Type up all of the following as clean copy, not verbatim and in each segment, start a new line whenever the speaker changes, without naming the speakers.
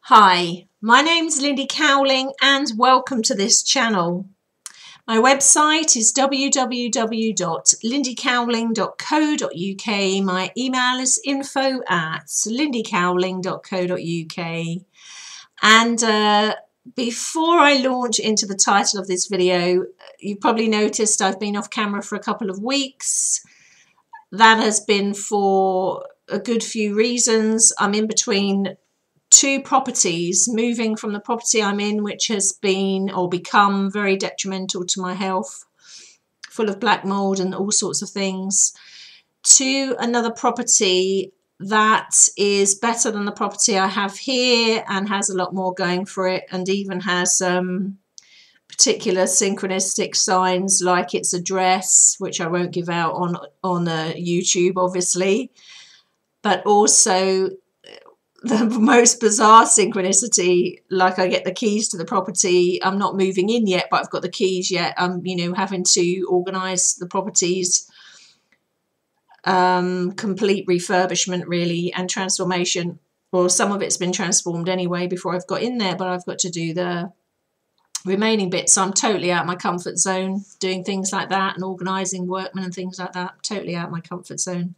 Hi, my name's Lindy Cowling and welcome to this channel. My website is www.lindycowling.co.uk. My email is info@lindycowling.co.uk. And before I launch into the title of this video, you've probably noticed I've been off camera for a couple of weeks. That has been for a good few reasons. I'm in between two properties, moving from the property I'm in, which has been or become very detrimental to my health, full of black mold and all sorts of things, to another property that is better than the property I have here and has a lot more going for it, and even has particular synchronistic signs like its address, which I won't give out on YouTube obviously, but also the most bizarre synchronicity, like I get the keys to the property. I'm not moving in yet, but I've got the keys yet. I'm, having to organise the property's complete refurbishment really and transformation. Well, some of it's been transformed anyway before I've got in there, but I've got to do the remaining bits. So I'm totally out of my comfort zone doing things like that and organising workmen and things like that. Totally out of my comfort zone.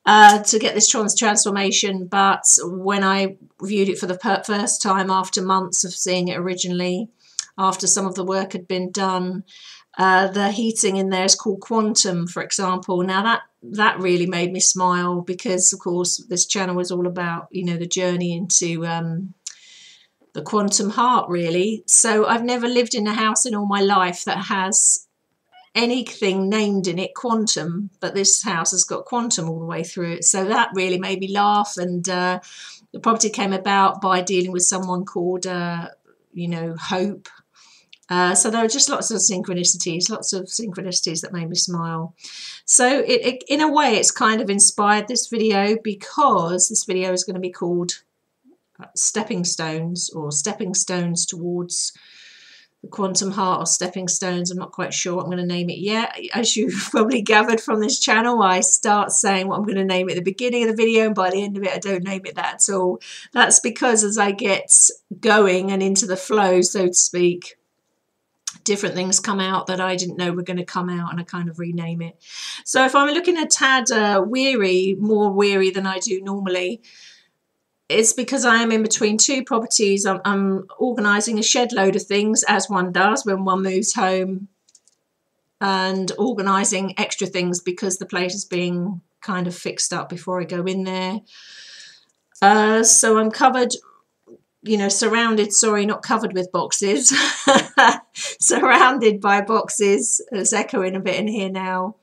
To get this transformation, but when I viewed it for the first time after months of seeing it originally, after some of the work had been done, the heating in there is called Quantum, for example. Now that really made me smile, because of course this channel is all about the journey into the quantum heart really. So I've never lived in a house in all my life that has anything named in it quantum, but this house has got quantum all the way through it. So that really made me laugh, and the property came about by dealing with someone called Hope. So there were just lots of synchronicities that made me smile. So it in a way it's kind of inspired this video, because this video is going to be called Stepping Stones, or Stepping Stones Towards the Quantum Heart, or Stepping Stones. I'm not quite sure what I'm going to name it yet. As you've probably gathered from this channel, I start saying what I'm going to name it at the beginning of the video, and by the end of it I don't name it that at all. That's because as I get going and into the flow, so to speak, different things come out that I didn't know were going to come out, and I kind of rename it. So if I'm looking a tad more weary than I do normally, it's because I am in between two properties. I'm organising a shed load of things, as one does when one moves home, and organising extra things because the place is being kind of fixed up before I go in there. So I'm covered, surrounded, sorry, not covered with boxes, surrounded by boxes. There's echoing a bit in here now.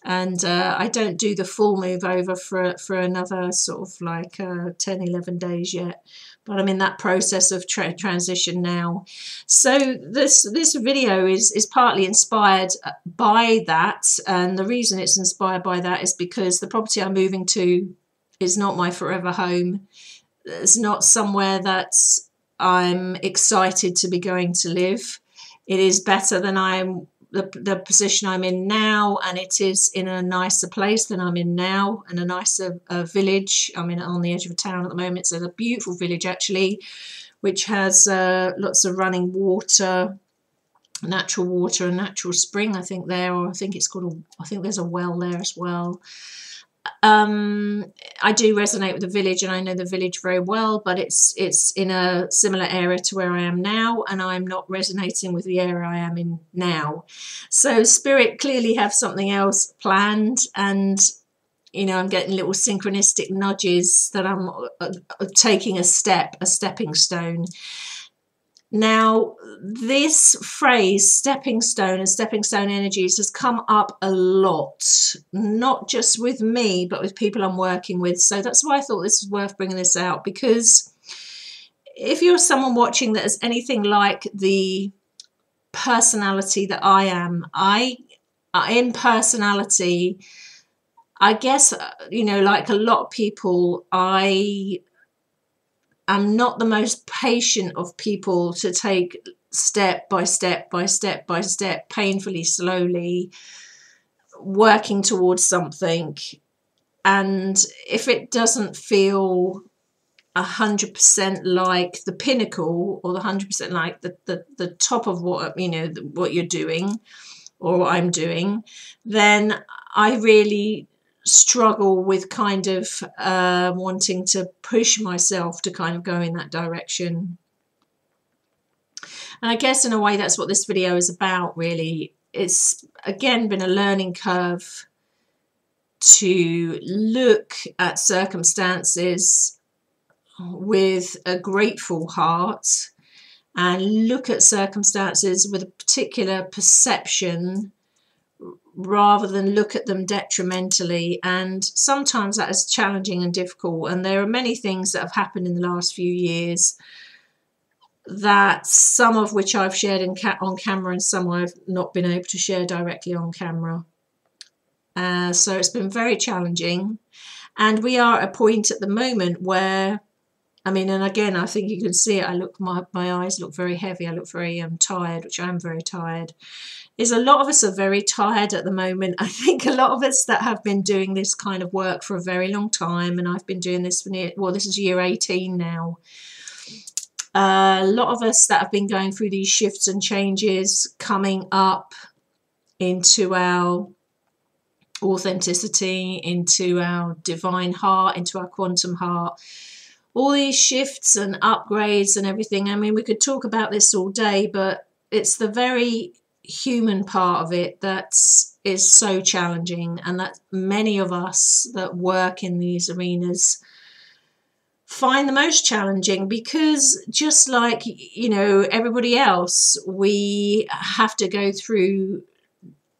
And I don't do the full move over for another sort of like 10-11 days yet, but I'm in that process of transition now. So this video is partly inspired by that, and the reason it's inspired by that is because the property I'm moving to is not my forever home. It's not somewhere that I'm excited to be going to live. It is better than the position I'm in now, and it is in a nicer place than I'm in now, and a nicer village. I'm on the edge of a town at the moment. It's a beautiful village actually, which has lots of running water, natural water, and natural spring. I think there, or I think there's a well there as well. I do resonate with the village, and I know the village very well, but it's in a similar area to where I am now, and I'm not resonating with the area I am in now. So Spirit clearly have something else planned, and I'm getting little synchronistic nudges that I'm taking a stepping stone. Now, this phrase, stepping stone and stepping stone energies, has come up a lot, not just with me, but with people I'm working with. So that's why I thought this was worth bringing this out, because if you're someone watching that is anything like the personality that I am, in personality, I guess, like a lot of people, I'm not the most patient of people to take step by step by step by step, painfully slowly, working towards something. And if it doesn't feel 100% like the pinnacle, or the 100% like the top of what, you know, what you're doing or what I'm doing, then I really struggle with kind of wanting to push myself to kind of go in that direction. And I guess in a way that's what this video is about, really. It's again been a learning curve to look at circumstances with a grateful heart and look at circumstances with a particular perception rather than look at them detrimentally. And sometimes that is challenging and difficult, and there are many things that have happened in the last few years, that some of which I've shared on camera and some I've not been able to share directly on camera. So it's been very challenging, and we are at a point at the moment where, I mean, and again, I think you can see it, my eyes look very heavy, I look very tired, which I am very tired. Is a lot of us are very tired at the moment. I think a lot of us that have been doing this kind of work for a very long time, and I've been doing this for this is year 18 now. A lot of us that have been going through these shifts and changes, coming up into our authenticity, into our divine heart, into our quantum heart, all these shifts and upgrades and everything. I mean, we could talk about this all day, but it's the very human part of it that is so challenging, and that many of us that work in these arenas find the most challenging, because just like, you know, everybody else, we have to go through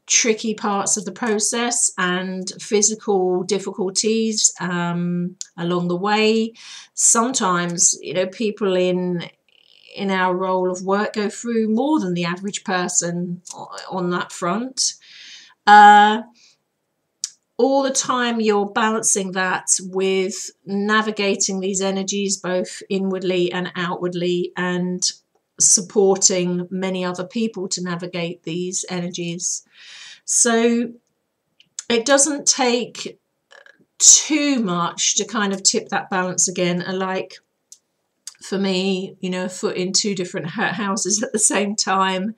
tricky parts of the process and physical difficulties along the way. Sometimes, you know, people in our role of work go through more than the average person on that front. All the time you're balancing that with navigating these energies both inwardly and outwardly, and supporting many other people to navigate these energies. So it doesn't take too much to kind of tip that balance again. And like for me, you know, a foot in two different houses at the same time,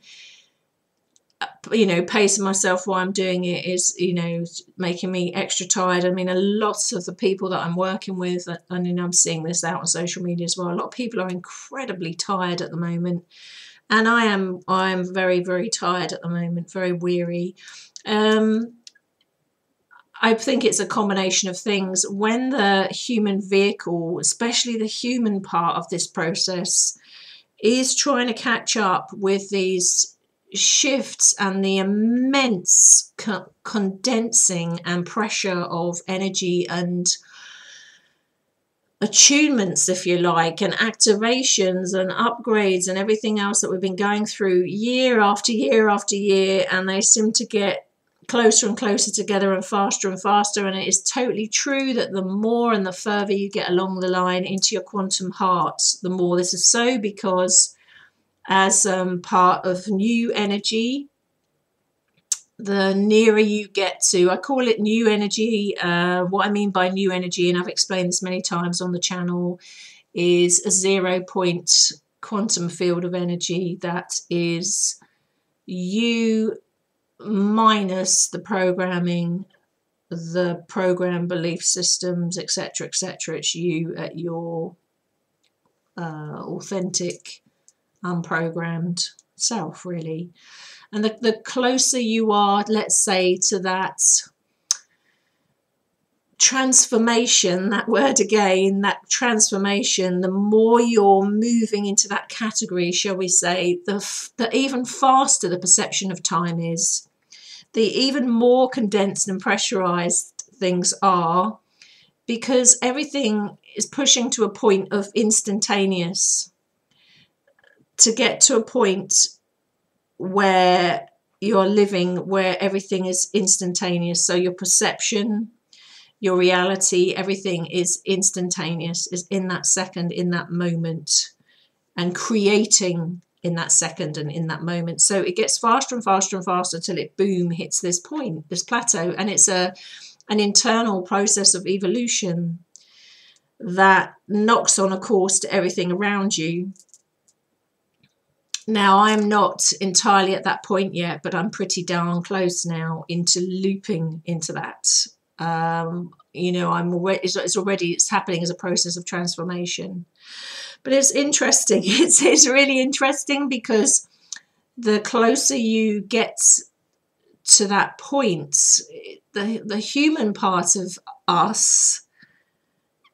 you know, pacing myself while I'm doing it is, you know, making me extra tired. I mean, a lot of the people that I'm working with, and you know, I'm seeing this out on social media as well, a lot of people are incredibly tired at the moment, and I am very, very tired at the moment, very weary. I think it's a combination of things. When the human vehicle, especially the human part of this process, is trying to catch up with these shifts and the immense condensing and pressure of energy and attunements, if you like, and activations and upgrades and everything else that we've been going through year after year after year, and they seem to get closer and closer together and faster. And it is totally true that the more and the further you get along the line into your quantum heart, the more this is so, because as part of new energy, the nearer you get to, I call it new energy. What I mean by new energy, and I've explained this many times on the channel, is a 0 point quantum field of energy that is you minus the programming, the program belief systems, etc., etc. It's you at your authentic, unprogrammed self, really. And the closer you are, let's say, to that transformation, that word again, that transformation, the more you're moving into that category, shall we say, the even faster the perception of time is, the even more condensed and pressurized things are, because everything is pushing to a point of instantaneous. To get to a point where you're living, where everything is instantaneous. So your perception, your reality, everything is instantaneous, is in that second, in that moment, and creating in that second and in that moment. So it gets faster and faster and faster till it, boom, hits this point, this plateau. And it's an internal process of evolution. that knocks on a course to everything around you. Now, I'm not entirely at that point yet, but I'm pretty darn close now into looping into that. You know, it's happening as a process of transformation. But it's interesting. It's really interesting, because the closer you get to that point, the human part of us,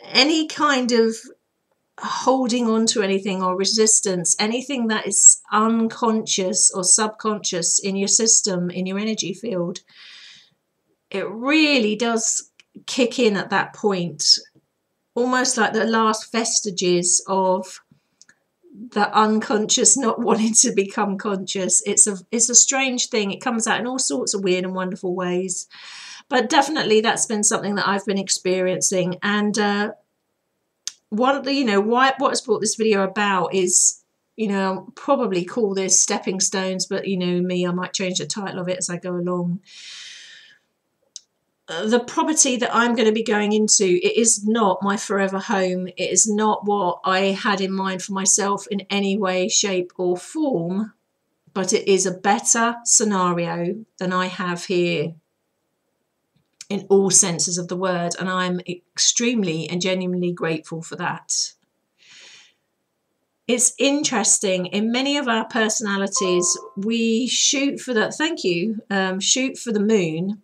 any kind of holding on to anything or resistance, anything that is unconscious or subconscious in your system, in your energy field, it really does kick in at that point, almost like the last vestiges of the unconscious not wanting to become conscious. It's a strange thing. It comes out in all sorts of weird and wonderful ways, but definitely that's been something that I've been experiencing. And one of the, you know, what has brought this video about is, you know, I'll probably call this stepping stones, but you know me, I might change the title of it as I go along. The property that I'm going to be going into, it is not my forever home. It is not what I had in mind for myself in any way, shape or form, but it is a better scenario than I have here in all senses of the word, and I'm extremely and genuinely grateful for that. It's interesting, in many of our personalities, we shoot for that, thank you, shoot for the moon.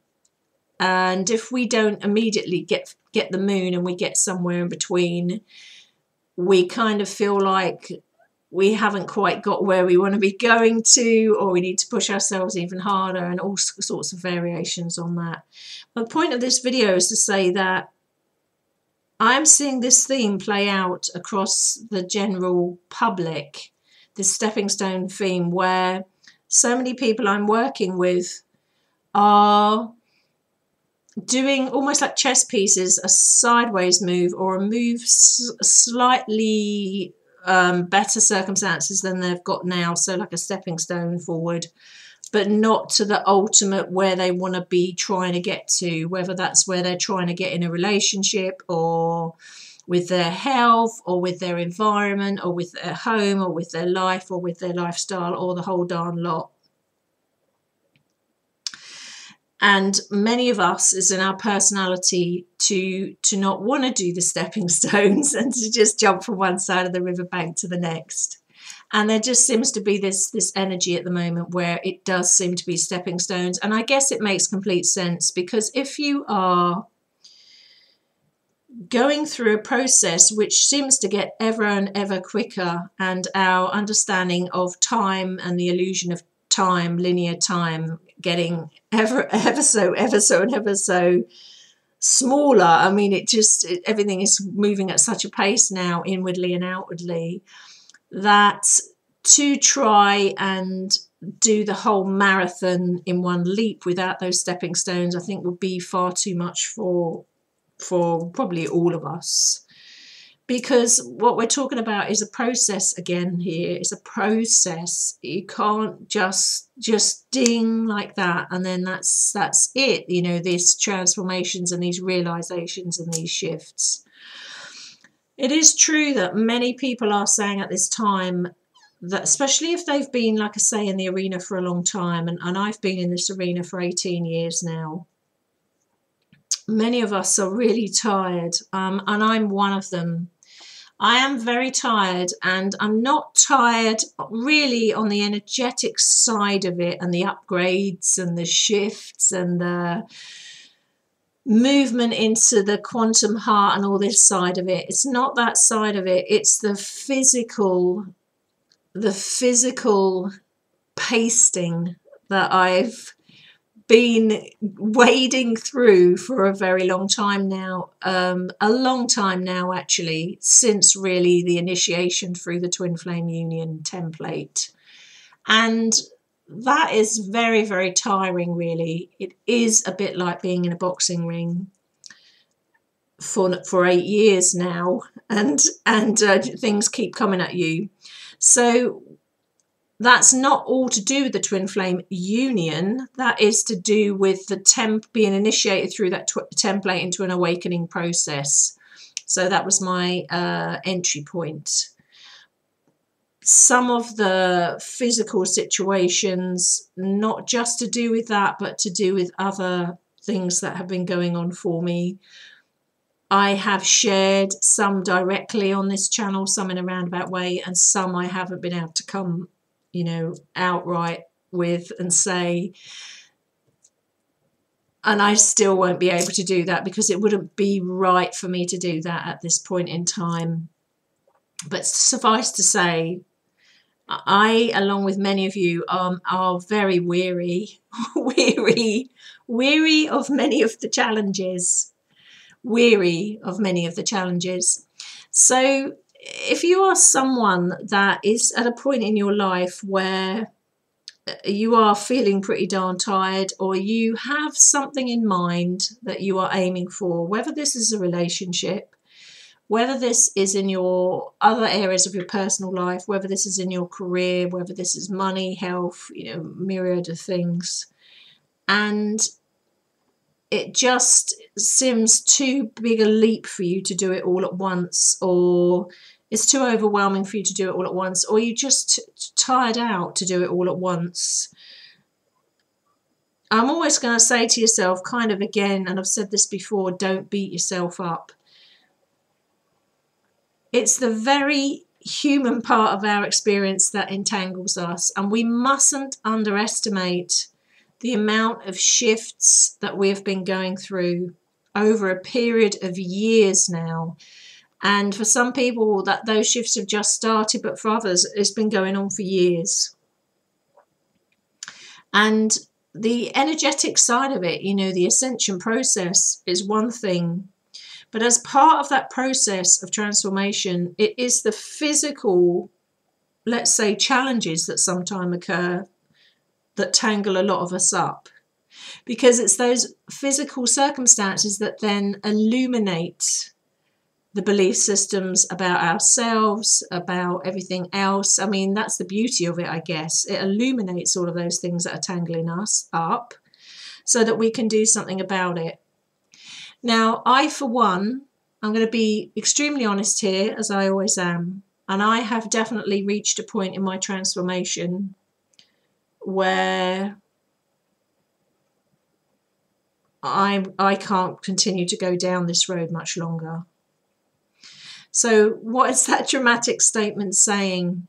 And if we don't immediately get the moon and we get somewhere in between, we kind of feel like we haven't quite got where we want to be going to, or we need to push ourselves even harder, and all sorts of variations on that. The point of this video is to say that I'm seeing this theme play out across the general public, this stepping stone theme, where so many people I'm working with are doing almost like chess pieces, a sideways move or a move slightly better circumstances than they've got now, so like a stepping stone forward, but not to the ultimate where they want to be trying to get to, whether that's where they're trying to get in a relationship, or with their health, or with their environment, or with their home, or with their life, or with their lifestyle, or the whole darn lot. And many of us is in our personality to not want to do the stepping stones and to just jump from one side of the riverbank to the next. And there just seems to be this energy at the moment where it does seem to be stepping stones. And I guess it makes complete sense, because if you are going through a process which seems to get ever and ever quicker, and our understanding of time and the illusion of time, linear time, getting ever so smaller. I mean, everything is moving at such a pace now, inwardly and outwardly, that to try and do the whole marathon in one leap without those stepping stones, I think would be far too much for probably all of us. Because what we're talking about is a process again here. It's a process. You can't just ding like that and then that's it. You know, these transformations and these realizations and these shifts. It is true that many people are saying at this time that, especially if they've been, like I say, in the arena for a long time, and I've been in this arena for 18 years now, many of us are really tired, and I'm one of them. I am very tired, and I'm not tired really on the energetic side of it and the upgrades and the shifts and the movement into the quantum heart and all this side of it. It's not that side of it. It's the physical pasting that I've been wading through for a very long time now, actually, since really the initiation through the twin flame union template. And that is very, very tiring, really. It is a bit like being in a boxing ring for 8 years now, and things keep coming at you. So that's not all to do with the twin flame union. That is to do with the being initiated through that template into an awakening process. So that was my entry point. Some of the physical situations, not just to do with that, but to do with other things that have been going on for me, I have shared some directly on this channel, some in a roundabout way, and some I haven't been able to come, you know, outright with and say. And I still won't be able to do that because it wouldn't be right for me to do that at this point in time. But suffice to say, I, along with many of you, are very weary, weary of many of the challenges. So if you are someone that is at a point in your life where you are feeling pretty darn tired, or you have something in mind that you are aiming for, whether this is a relationship, whether this is in your other areas of your personal life, whether this is in your career, whether this is money, health, you know, myriad of things, and it just seems too big a leap for you to do it all at once, or it's too overwhelming for you to do it all at once, or you're just tired out to do it all at once, I'm always going to say to yourself, kind of again, and I've said this before, don't beat yourself up. It's the very human part of our experience that entangles us, and we mustn't underestimate the amount of shifts that we have been going through over a period of years now. And for some people, that those shifts have just started, but for others, it's been going on for years. And the energetic side of it, you know, the ascension process is one thing. But as part of that process of transformation, it is the physical, let's say, challenges that sometimes occur that tangle a lot of us up. Because it's those physical circumstances that then illuminate the belief systems about ourselves, about everything else. I mean, that's the beauty of it, I guess. It illuminates all of those things that are tangling us up so that we can do something about it. Now, I, for one, I'm going to be extremely honest here, as I always am, and I have definitely reached a point in my transformation where I can't continue to go down this road much longer. So what is that dramatic statement saying?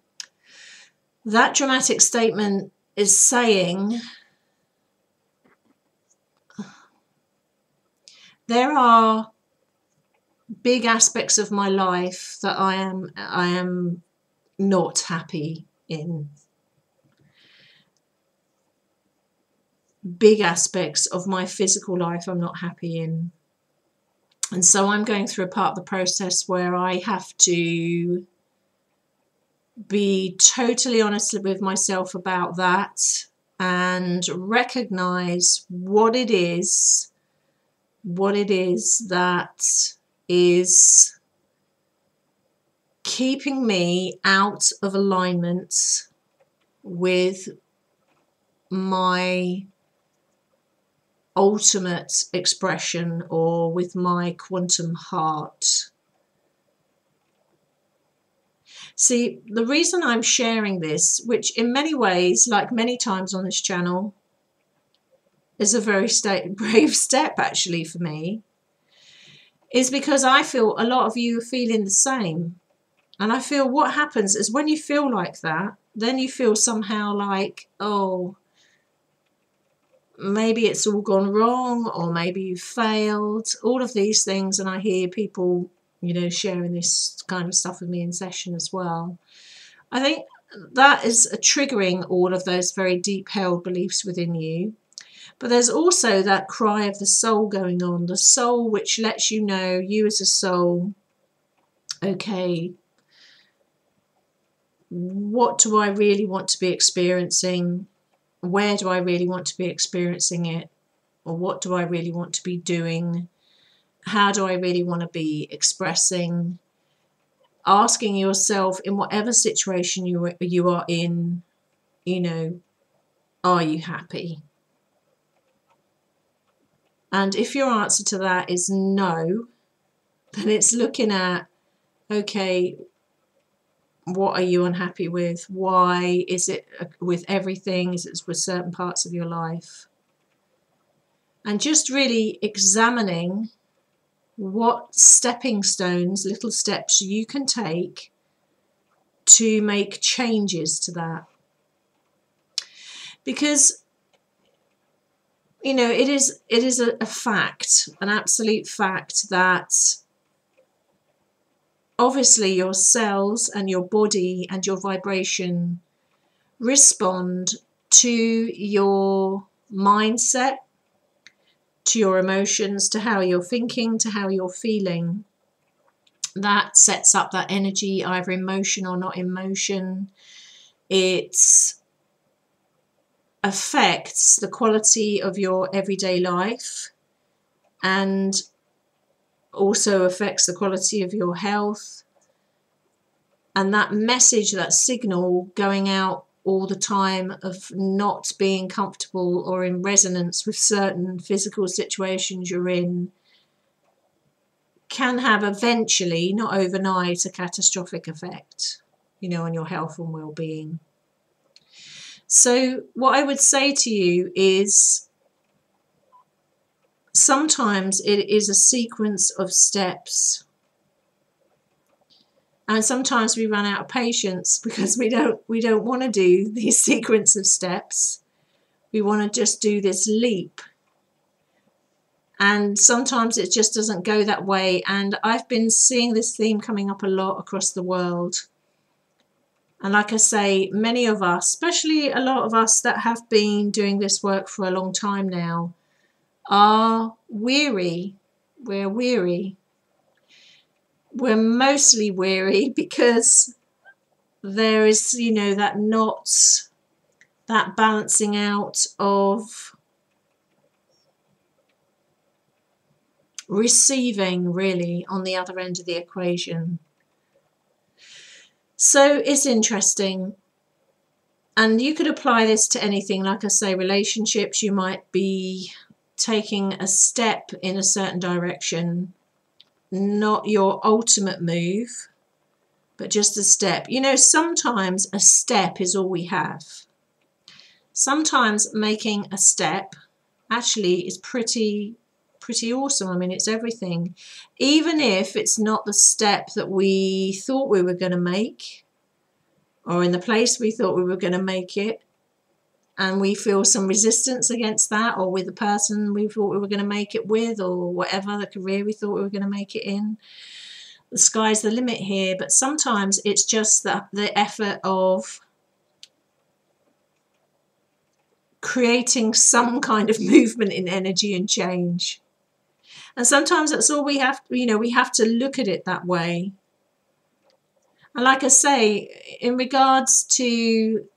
That dramatic statement is saying there are big aspects of my life that I am not happy in. Big aspects of my physical life I'm not happy in. And so I'm going through a part of the process where I have to be totally honest with myself about that and recognize what it is that is keeping me out of alignment with my ultimate expression, or with my quantum heart. See, the reason I'm sharing this, which in many ways, like many times on this channel, is a very brave step actually for me, is because I feel a lot of you are feeling the same. And I feel what happens is when you feel like that, then you feel somehow like, oh, maybe it's all gone wrong, or maybe you failed, all of these things. And I hear people, you know, sharing this kind of stuff with me in session as well. I think that is triggering all of those very deep held beliefs within you. But there's also that cry of the soul going on, the soul which lets you know, you as a soul, okay, what do I really want to be experiencing? Where do I really want to be experiencing it? Or what do I really want to be doing? How do I really want to be expressing? Asking yourself, in whatever situation you are in, you know, are you happy? And if your answer to that is no, then it's looking at, okay, what are you unhappy with? Why? Is it with everything? Is it with certain parts of your life? And just really examining what stepping stones, little steps you can take to make changes to that. Because, you know, it is a fact, an absolute fact, that obviously your cells and your body and your vibration respond to your mindset, to your emotions, to how you're thinking, to how you're feeling. That sets up that energy, either emotion or not emotion. It affects the quality of your everyday life and also affects the quality of your health. And that message, that signal going out all the time of not being comfortable or in resonance with certain physical situations you're in, can have eventually, not overnight, a catastrophic effect, you know, on your health and well-being. So what I would say to you is, sometimes it is a sequence of steps, and sometimes we run out of patience because we don't want to do these sequence of steps. We want to just do this leap, and sometimes it just doesn't go that way. And I've been seeing this theme coming up a lot across the world. And like I say, many of us, especially a lot of us that have been doing this work for a long time now, are weary. We're weary. We're mostly weary because there is, you know, that balancing out of receiving, really, on the other end of the equation. So it's interesting. And you could apply this to anything. Like I say, relationships, you might be taking a step in a certain direction, not your ultimate move, but just a step. You know, sometimes a step is all we have. Sometimes making a step actually is pretty awesome. I mean, it's everything. Even if it's not the step that we thought we were going to make, or in the place we thought we were going to make it, and we feel some resistance against that, or with the person we thought we were going to make it with, or whatever, the career we thought we were going to make it in. The sky's the limit here. But sometimes it's just the effort of creating some kind of movement in energy and change. And sometimes that's all we have, you know, we have to look at it that way. And like I say, in regards to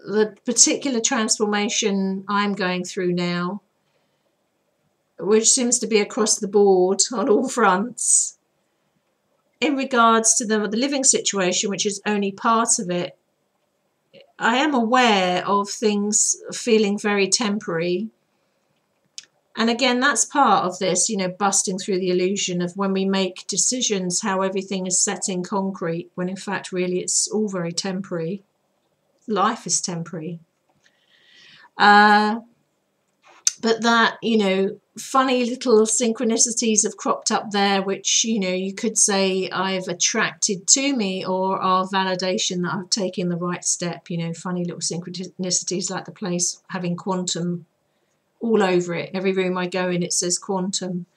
the particular transformation I'm going through now, which seems to be across the board on all fronts, in regards to the living situation, which is only part of it, I am aware of things feeling very temporary. And again, that's part of this, you know, busting through the illusion of when we make decisions, how everything is set in concrete, when in fact, really, it's all very temporary. Life is temporary. But that, you know, funny little synchronicities have cropped up there, which, you know, you could say I've attracted to me, or are validation that I've taken the right step. You know, funny little synchronicities like the place having quantum all over it. Every room I go in, it says quantum,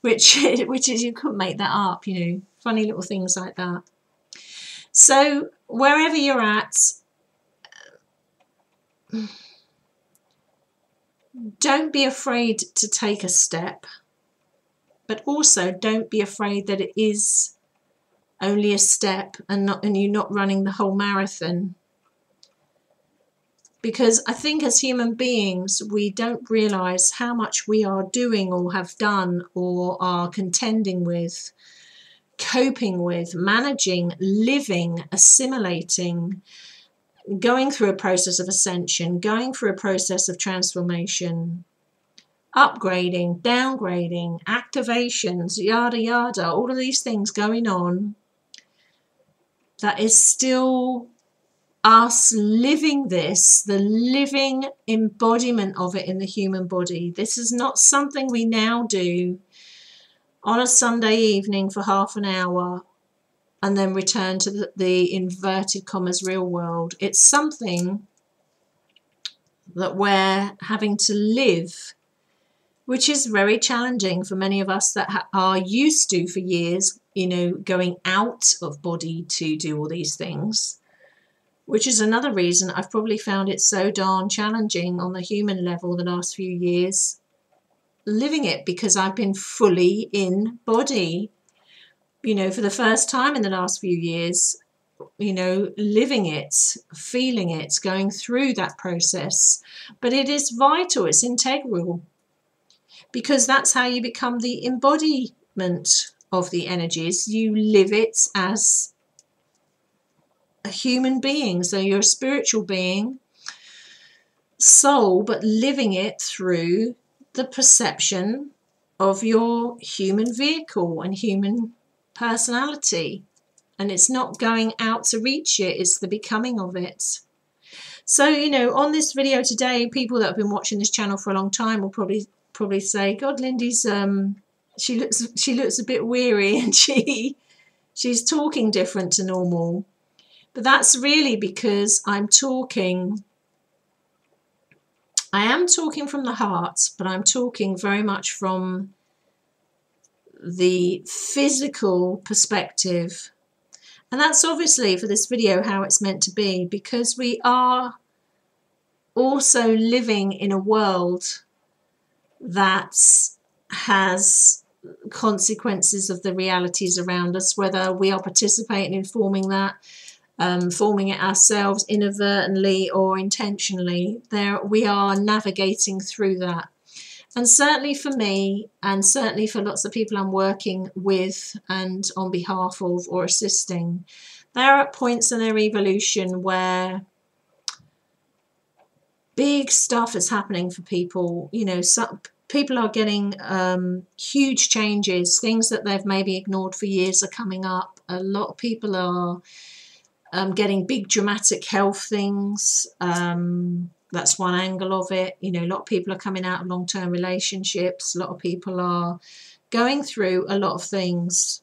which is, you couldn't make that up, you know, funny little things like that. So wherever you're at, don't be afraid to take a step, but also don't be afraid that it is only a step and you're not running the whole marathon. Because I think as human beings, we don't realise how much we are doing or have done or are contending with, coping with, managing, living, assimilating, going through a process of ascension, going through a process of transformation, upgrading, downgrading, activations, yada yada, all of these things going on, that is still us living this, the living embodiment of it in the human body. This is not something we now do on a Sunday evening for half an hour and then return to the inverted commas real world. It's something that we're having to live, which is very challenging for many of us that are used to for years, you know, going out of body to do all these things, which is another reason I've probably found it so darn challenging on the human level the last few years, living it, because I've been fully in body, you know, for the first time in the last few years, you know, living it, feeling it, going through that process. But it is vital, it's integral, because that's how you become the embodiment of the energies. You live it as a human being. So you're a spiritual being, soul, but living it through the perception of your human vehicle and human personality. And it's not going out to reach it, it's the becoming of it. So, you know, on this video today, people that have been watching this channel for a long time will probably say, God, Lindy's she looks a bit weary and she's talking different to normal. But that's really because I am talking from the heart, but I'm talking very much from the physical perspective. And that's obviously for this video how it's meant to be, because we are also living in a world that has consequences of the realities around us, whether we are participating in forming that, forming it ourselves inadvertently or intentionally. There we are navigating through that. And certainly for me, and certainly for lots of people I'm working with and on behalf of or assisting, they're at points in their evolution where big stuff is happening for people. You know, some people are getting huge changes. Things that they've maybe ignored for years are coming up. A lot of people are getting big dramatic health things. That's one angle of it. You know, a lot of people are coming out of long-term relationships. A lot of people are going through a lot of things.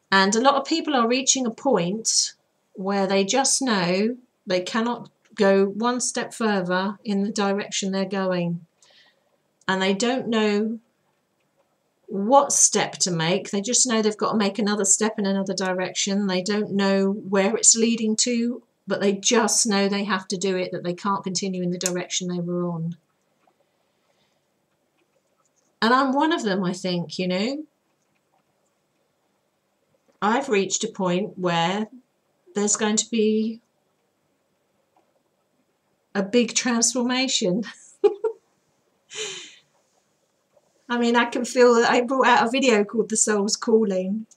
And a lot of people are reaching a point where they just know they cannot go one step further in the direction they're going. And they don't know what step to make. They just know they've got to make another step in another direction. They don't know where it's leading to, but they just know they have to do it, that they can't continue in the direction they were on. And I'm one of them, I think, you know. I've reached a point where there's going to be a big transformation. I mean, I can feel that I brought out a video called The Soul's Calling,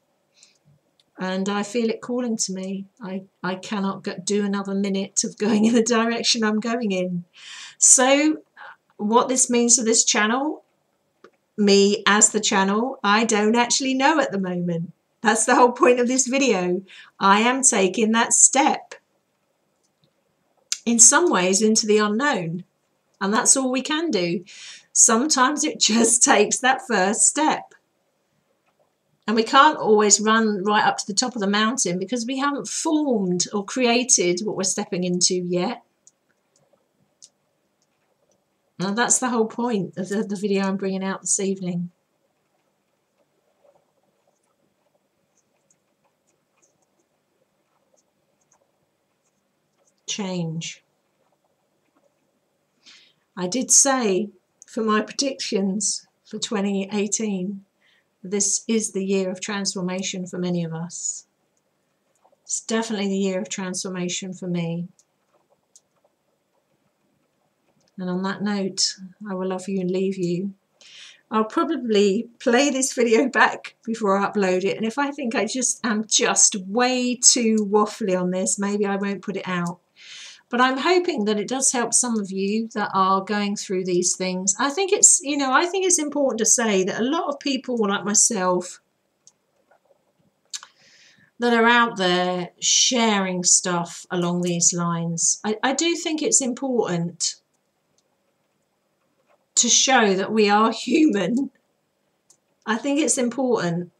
and I feel it calling to me. I cannot do another minute of going in the direction I'm going in. So what this means to this channel, me as the channel, I don't actually know at the moment. That's the whole point of this video. I am taking that step, in some ways, into the unknown. And that's all we can do. Sometimes it just takes that first step. And we can't always run right up to the top of the mountain because we haven't formed or created what we're stepping into yet. And that's the whole point of the video I'm bringing out this evening. Change. I did say for my predictions for 2018, this is the year of transformation for many of us. It's definitely the year of transformation for me. And on that note, I will love you and leave you. I'll probably play this video back before I upload it. And if I think I am just way too waffly on this, maybe I won't put it out. But I'm hoping that it does help some of you that are going through these things. I think it's, you know, I think it's important to say that a lot of people like myself that are out there sharing stuff along these lines, I do think it's important to show that we are human. I think it's important.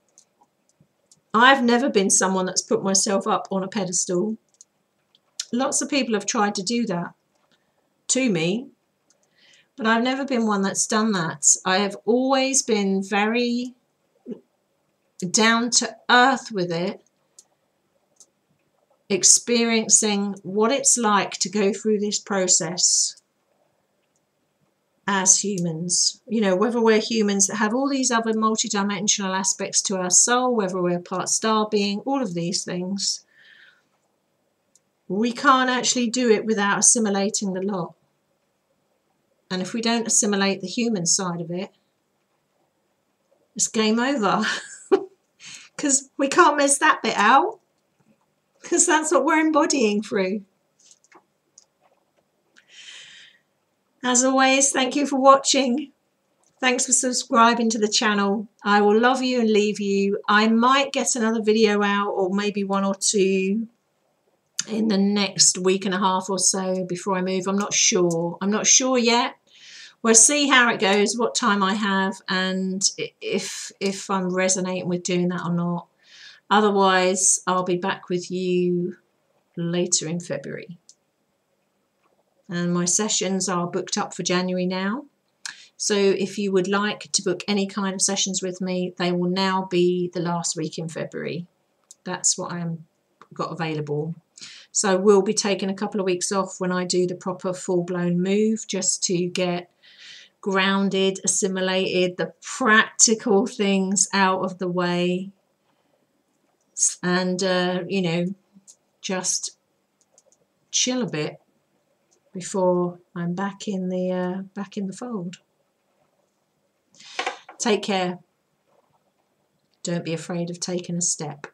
I've never been someone that's put myself up on a pedestal. Lots of people have tried to do that to me, but I've never been one that's done that. I have always been very down to earth with it, experiencing what it's like to go through this process as humans. You know, whether we're humans that have all these other multidimensional aspects to our soul, whether we're part star being, all of these things, we can't actually do it without assimilating the lot. And if we don't assimilate the human side of it, it's game over. Because we can't miss that bit out, because that's what we're embodying through. As always, thank you for watching. Thanks for subscribing to the channel. I will love you and leave you. I might get another video out, or maybe one or two, in the next week and a half or so before I move. I'm not sure. I'm not sure yet. We'll see how it goes, what time I have, and if I'm resonating with doing that or not. Otherwise, I'll be back with you later in February. And my sessions are booked up for January now. So if you would like to book any kind of sessions with me, they will now be the last week in February. That's what I've got available. So we'll be taking a couple of weeks off when I do the proper full-blown move, just to get grounded, assimilated, the practical things out of the way, and you know, just chill a bit before I'm back in the fold. Take care. Don't be afraid of taking a step.